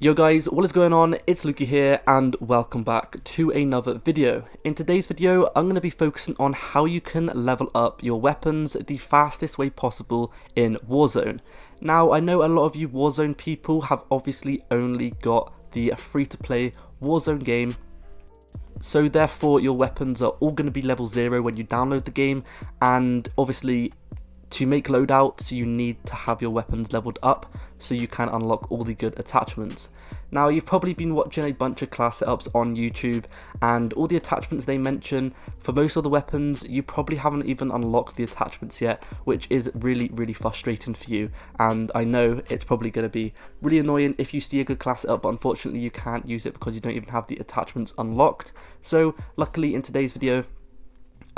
Yo guys, what is going on? It's Lukey here and welcome back to another video. In today's video, I'm going to be focusing on how you can level up your weapons the fastest way possible in Warzone. Now, I know a lot of you Warzone people have obviously only got the free-to-play Warzone game, so therefore your weapons are all going to be level 0 when you download the game, and obviously to make loadouts you need to have your weapons leveled up so you can unlock all the good attachments. Now, you've probably been watching a bunch of class setups on YouTube, and all the attachments they mention for most of the weapons you probably haven't even unlocked the attachments yet, which is really frustrating for you. And I know it's probably going to be really annoying if you see a good class setup, but unfortunately you can't use it because you don't even have the attachments unlocked. So luckily in today's video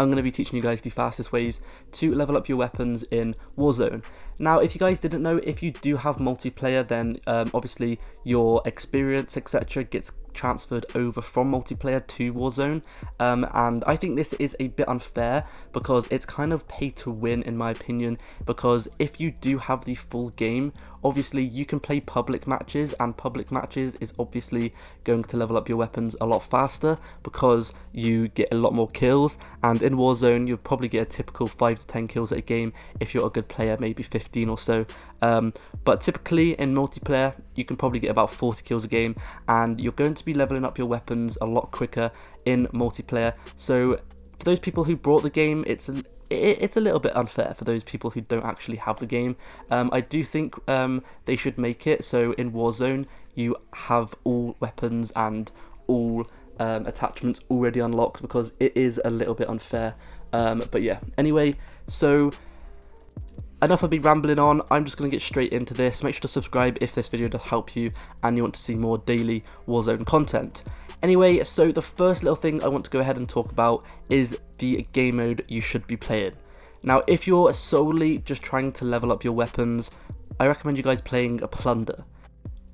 I'm going to be teaching you guys the fastest ways to level up your weapons in Warzone. Now, if you guys didn't know, if you do have multiplayer, then obviously your experience, etc. gets transferred over from multiplayer to Warzone, and I think this is a bit unfair because it's kind of pay to win in my opinion, because if you do have the full game, obviously you can play public matches, and public matches is obviously going to level up your weapons a lot faster because you get a lot more kills, and in Warzone you'll probably get a typical 5 to 10 kills at a game if you're a good player, maybe 15 or so, but typically in multiplayer you can probably get about 40 kills a game, and you're going to be leveling up your weapons a lot quicker in multiplayer. So for those people who bought the game, it's a little bit unfair for those people who don't actually have the game. I do think they should make it so in Warzone you have all weapons and all attachments already unlocked, because it is a little bit unfair. But yeah, anyway, so enough of me rambling on. I'm just going to get straight into this. Make sure to subscribe if this video does help you and you want to see more daily Warzone content. Anyway, so the first little thing I want to go ahead and talk about is the game mode you should be playing. Now, if you're solely just trying to level up your weapons, I recommend you guys playing a Plunder.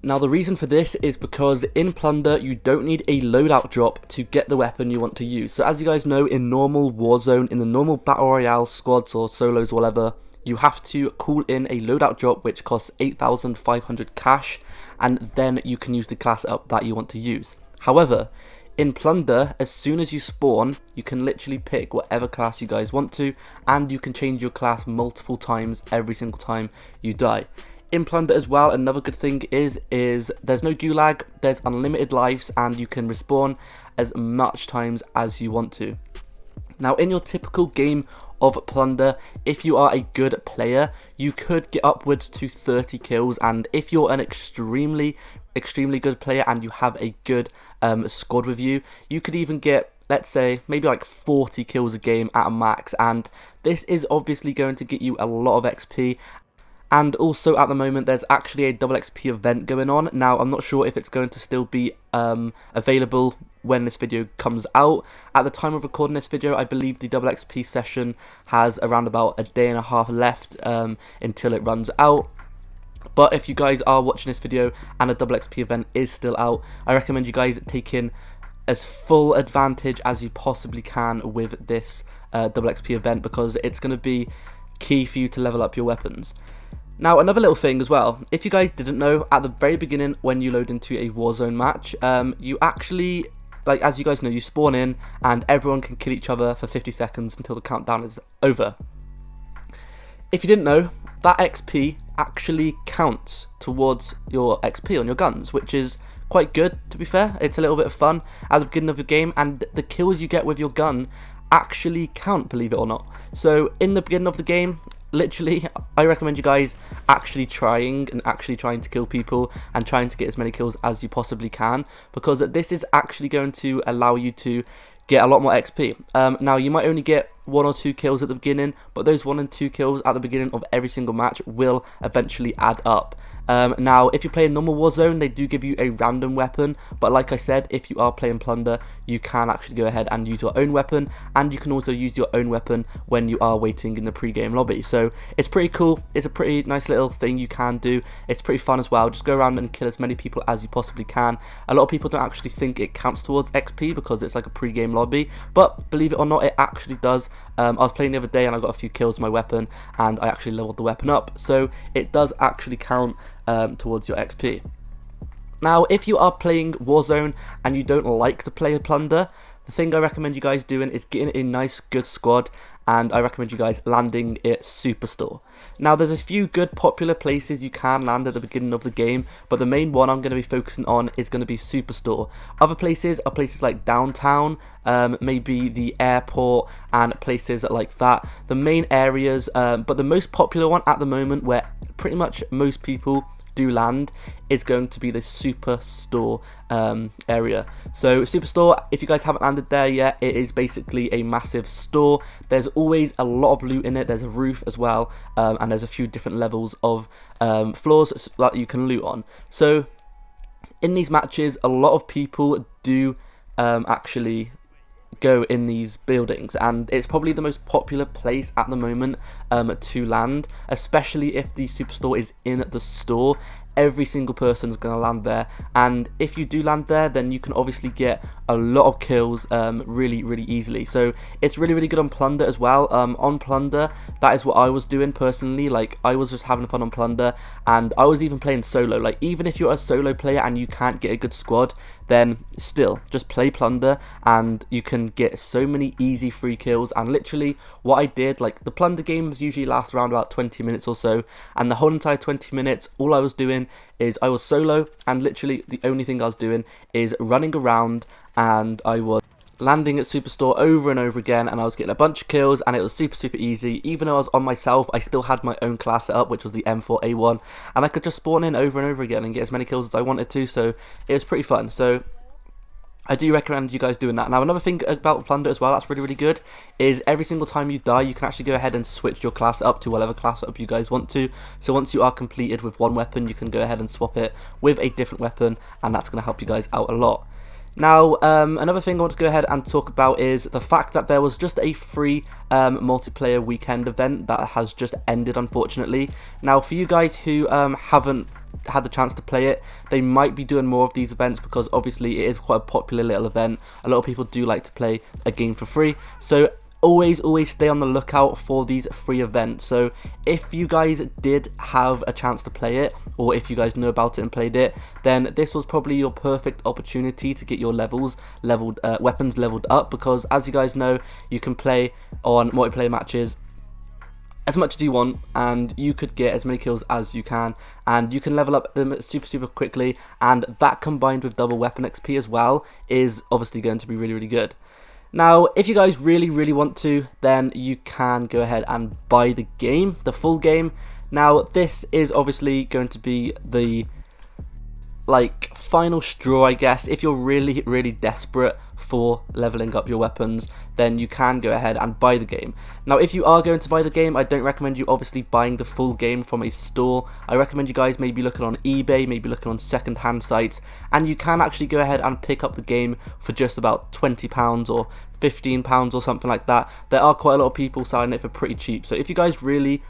Now, the reason for this is because in Plunder you don't need a loadout drop to get the weapon you want to use. So as you guys know, in normal Warzone, in the normal Battle Royale squads or solos or whatever, you have to call in a loadout drop which costs 8,500 cash, and then you can use the class up that you want to use. However, in Plunder, as soon as you spawn, you can literally pick whatever class you guys want to, and you can change your class multiple times every single time you die. In Plunder as well, another good thing is there's no gulag, there's unlimited lives, and you can respawn as much times as you want to. Now, in your typical game of Plunder, if you are a good player, you could get upwards to 30 kills, and if you're an extremely good player and you have a good squad with you, you could even get, let's say, maybe like 40 kills a game at a max, and this is obviously going to get you a lot of XP. And also at the moment there's actually a double XP event going on. Now, I'm not sure if it's going to still be available when this video comes out. At the time of recording this video, I believe the double XP session has around about a day and a half left until it runs out. But if you guys are watching this video and a double XP event is still out, I recommend you guys taking as full advantage as you possibly can with this double XP event, because it's going to be key for you to level up your weapons. Now, another little thing as well, if you guys didn't know, at the very beginning when you load into a Warzone match, you actually, like as you guys know, you spawn in and everyone can kill each other for 50 seconds until the countdown is over. If you didn't know, that XP actually counts towards your XP on your guns, which is quite good, to be fair. It's a little bit of fun at the beginning of the game, and the kills you get with your gun actually count, believe it or not. So in the beginning of the game, literally, I recommend you guys actually trying to kill people and trying to get as many kills as you possibly can, because this is actually going to allow you to get a lot more XP. Now, you might only get 1 or 2 kills at the beginning, but those 1 and 2 kills at the beginning of every single match will eventually add up. Now, if you're playing normal Warzone, they do give you a random weapon, but like I said, if you are playing Plunder, you can actually go ahead and use your own weapon, and you can also use your own weapon when you are waiting in the pre-game lobby. So it's pretty cool. It's a pretty nice little thing you can do. It's pretty fun as well. Just go around and kill as many people as you possibly can. A lot of people don't actually think it counts towards XP because it's like a pre-game lobby, but believe it or not, it actually does. I was playing the other day and I got a few kills with my weapon, and I actually leveled the weapon up, so it does actually count towards your XP. Now, if you are playing Warzone and you don't like to play plunder, the thing I recommend you guys doing is getting a nice good squad, and I recommend you guys landing at Superstore. Now, there's a few good popular places you can land at the beginning of the game, but the main one I'm going to be focusing on is going to be Superstore. Other places are places like downtown, maybe the airport and places like that. The main areas, but the most popular one at the moment where pretty much most people do land is going to be the Superstore area. So Superstore, if you guys haven't landed there yet, it is basically a massive store. There's always a lot of loot in it. There's a roof as well, and there's a few different levels of floors that you can loot on. So in these matches, a lot of people do actually go in these buildings, and it's probably the most popular place at the moment to land, especially if the Superstore is in the store. Every single person's going to land there, and if you do land there, then you can obviously get a lot of kills really easily. So it's really good on plunder as well. On plunder, that is what I was doing personally. Like, I was just having fun on plunder, and I was even playing solo. Like, even if you're a solo player and you can't get a good squad, then still just play plunder and you can get so many easy free kills. And literally what I did, like, the plunder games usually last around about 20 minutes or so, and the whole entire 20 minutes all I was doing is I was solo, and literally the only thing I was doing is running around, and I was landing at Superstore over and over again, and I was getting a bunch of kills, and it was super easy. Even though I was on myself, I still had my own class set up, which was the M4A1, and I could just spawn in over and over again and get as many kills as I wanted to, so it was pretty fun. So I do recommend you guys doing that. Now, another thing about plunder as well that's really good is every single time you die, you can actually go ahead and switch your class up to whatever class up you guys want to. So once you are completed with one weapon, you can go ahead and swap it with a different weapon, and that's going to help you guys out a lot. Now, another thing I want to go ahead and talk about is the fact that there was just a free multiplayer weekend event that has just ended, unfortunately. Now, for you guys who haven't had the chance to play it, they might be doing more of these events, because obviously it is quite a popular little event. A lot of people do like to play a game for free, so always stay on the lookout for these free events. So if you guys did have a chance to play it, or if you guys know about it and played it, then this was probably your perfect opportunity to get your weapons leveled up, because as you guys know, you can play on multiplayer matches as much as you want, and you could get as many kills as you can, and you can level up them super quickly, and that combined with double weapon XP as well is obviously going to be really good. Now, if you guys really want to, then you can go ahead and buy the game, the full game. Now, this is obviously going to be the final straw, I guess. If you're really desperate for leveling up your weapons, then you can go ahead and buy the game. Now, if you are going to buy the game, I don't recommend you obviously buying the full game from a store. I recommend you guys maybe looking on eBay, maybe looking on second-hand sites, and you can actually go ahead and pick up the game for just about £20 or £15 or something like that. There are quite a lot of people selling it for pretty cheap. So if you guys really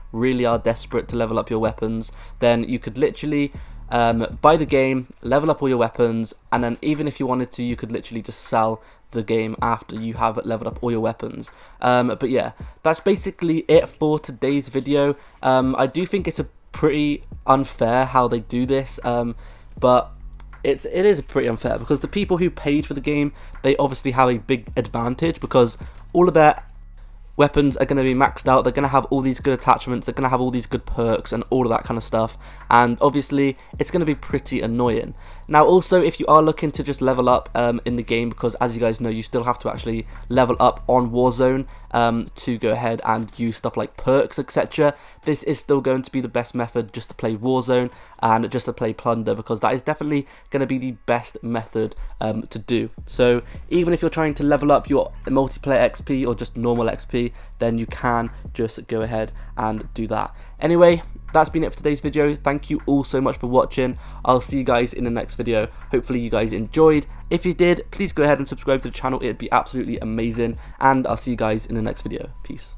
are desperate to level up your weapons, then you could literally buy the game, level up all your weapons, and then even if you wanted to, you could literally just sell the game after you have leveled up all your weapons. But yeah, that's basically it for today's video. I do think it's a pretty unfair how they do this, but it is pretty unfair, because the people who paid for the game, they obviously have a big advantage, because all of their weapons are going to be maxed out. They're going to have all these good attachments, they're going to have all these good perks and all of that kind of stuff, and obviously it's going to be pretty annoying. Now, also, if you are looking to just level up in the game, because as you guys know, you still have to actually level up on Warzone to go ahead and use stuff like perks, etc. This is still going to be the best method just to play Warzone and just to play plunder, because that is definitely going to be the best method to do. So even if you're trying to level up your multiplayer XP or just normal XP, then you can just go ahead and do that. Anyway, that's been it for today's video. Thank you all so much for watching. I'll see you guys in the next video. Hopefully you guys enjoyed. If you did, please go ahead and subscribe to the channel. It'd be absolutely amazing, and I'll see you guys in the next video. Peace.